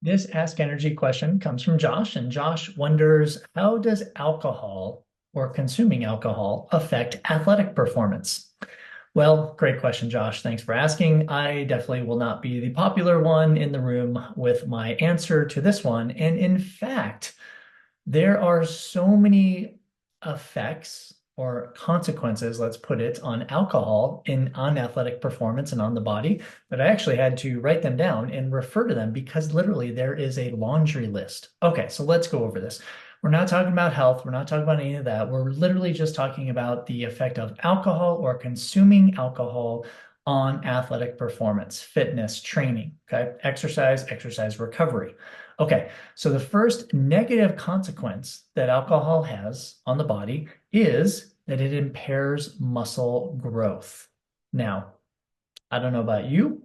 This Ask Energy question comes from Josh, and Josh wonders, how does alcohol or consuming alcohol affect athletic performance? Well, great question, Josh. Thanks for asking. I definitely will not be the popular one in the room with my answer to this one. And in fact, there are so many effects or consequences, let's put it, on alcohol on athletic performance and on the body that I actually had to write them down and refer to them because literally there is a laundry list. Okay, so let's go over this. We're not talking about health. We're not talking about any of that. We're literally just talking about the effect of alcohol or consuming alcohol on athletic performance, fitness, training, okay? Exercise recovery. Okay, so the first negative consequence that alcohol has on the body is that it impairs muscle growth. Now, I don't know about you,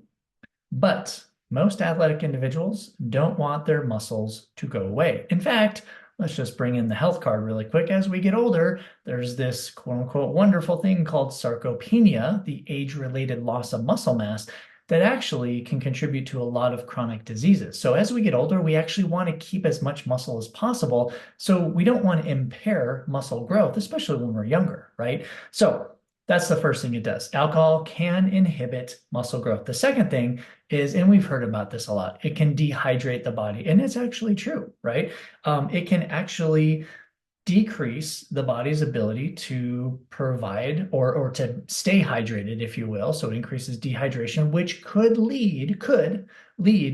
but most athletic individuals don't want their muscles to go away. In fact, let's just bring in the health card really quick. As we get older, there's this quote unquote wonderful thing called sarcopenia, the age-related loss of muscle mass, that actually can contribute to a lot of chronic diseases. So as we get older, we actually want to keep as much muscle as possible. So we don't want to impair muscle growth, especially when we're younger, right? So that's the first thing it does. Alcohol can inhibit muscle growth. The second thing is, and we've heard about this a lot, it can dehydrate the body. And it's actually true, right? It can actually decrease the body's ability to provide or to stay hydrated, if you will. So it increases dehydration, which could lead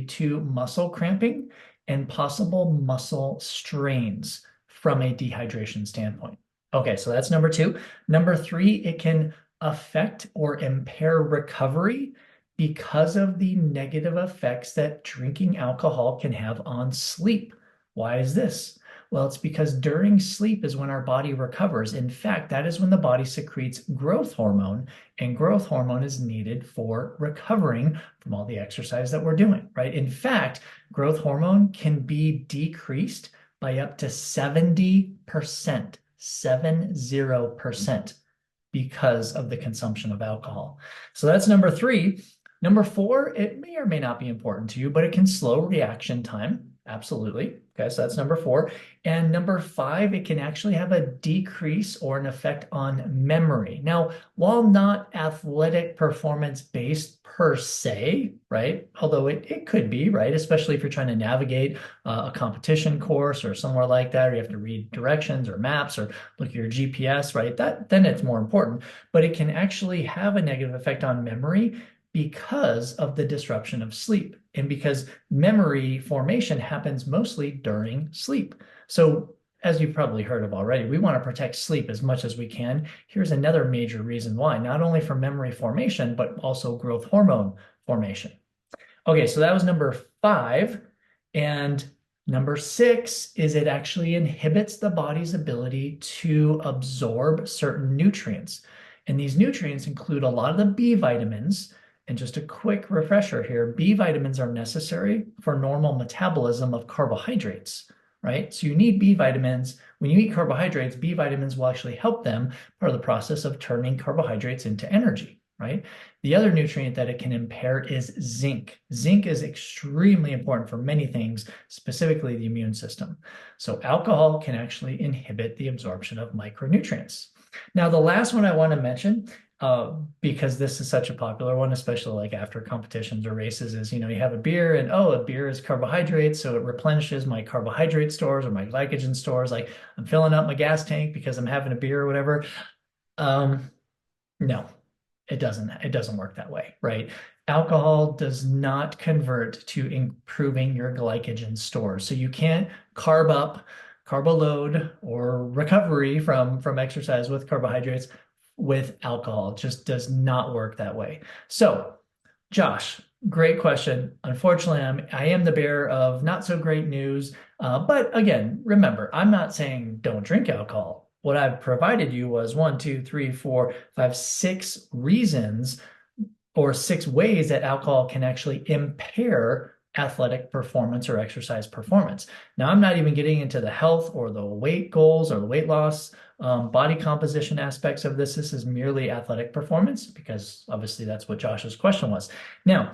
to muscle cramping and possible muscle strains from a dehydration standpoint. Okay, so that's number two. Number three, it can affect or impair recovery because of the negative effects that drinking alcohol can have on sleep. Why is this? Well, it's because during sleep is when our body recovers. In fact, that is when the body secretes growth hormone, and growth hormone is needed for recovering from all the exercise that we're doing, right? In fact, growth hormone can be decreased by up to 70%, 70%, because of the consumption of alcohol. So that's number three. Number four, it may or may not be important to you, but it can slow reaction time. Absolutely. Okay, so that's number four. And number five, it can actually have a decrease or an effect on memory. Now, while not athletic performance based per se, right? Although it could be, right? Especially if you're trying to navigate a competition course or somewhere like that, or you have to read directions or maps or look at your GPS, right? Then it's more important. But it can actually have a negative effect on memory because of the disruption of sleep and because memory formation happens mostly during sleep. So, as you've probably heard of already, we want to protect sleep as much as we can. Here's another major reason why, not only for memory formation, but also growth hormone formation. Okay, so that was number five. And number six is it actually inhibits the body's ability to absorb certain nutrients. And these nutrients include a lot of the B vitamins. And just a quick refresher here, B vitamins are necessary for normal metabolism of carbohydrates, right? So you need B vitamins. When you eat carbohydrates, B vitamins will actually help them part of the process of turning carbohydrates into energy, right? The other nutrient that it can impair is zinc. Zinc is extremely important for many things, specifically the immune system. So alcohol can actually inhibit the absorption of micronutrients. Now, the last one I want to mention, because this is such a popular one, especially like after competitions or races, is you have a beer and a beer is carbohydrates, so it replenishes my carbohydrate stores or my glycogen stores. Like I'm filling up my gas tank because I'm having a beer or whatever. No, it doesn't work that way, right? Alcohol does not convert to improving your glycogen stores. So you can't carb up, carbo load, or recovery from exercise with carbohydrates with alcohol. It just does not work that way. So, Josh, great question. Unfortunately, I am the bearer of not so great news. But again, remember, I'm not saying don't drink alcohol. What I've provided you was one, two, three, four, five, six reasons or six ways that alcohol can actually impair athletic performance or exercise performance. Now, I'm not even getting into the health or the weight goals or the weight loss, body composition aspects of this. This is merely athletic performance because obviously that's what Josh's question was. Now,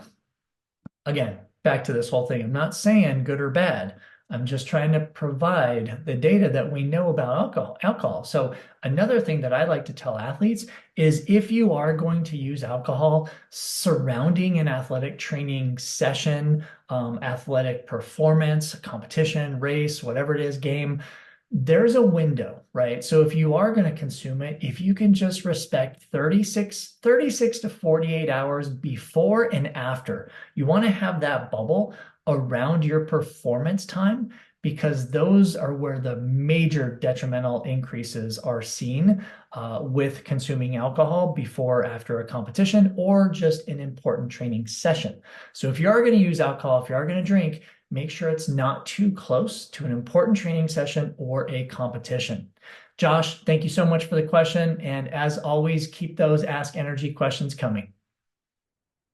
again, back to this whole thing. I'm not saying good or bad. I'm just trying to provide the data that we know about alcohol. So another thing that I like to tell athletes is if you are going to use alcohol surrounding an athletic training session, athletic performance, competition, race, whatever it is, game, there's a window, right? So if you are going to consume it, if you can just respect 36 to 48 hours before and after, you want to have that bubble around your performance time because those are where the major detrimental increases are seen with consuming alcohol before or after a competition or just an important training session. So if you are going to use alcohol, if you are going to drink, make sure it's not too close to an important training session or a competition. Josh, thank you so much for the question. And as always, keep those Ask eNRG questions coming.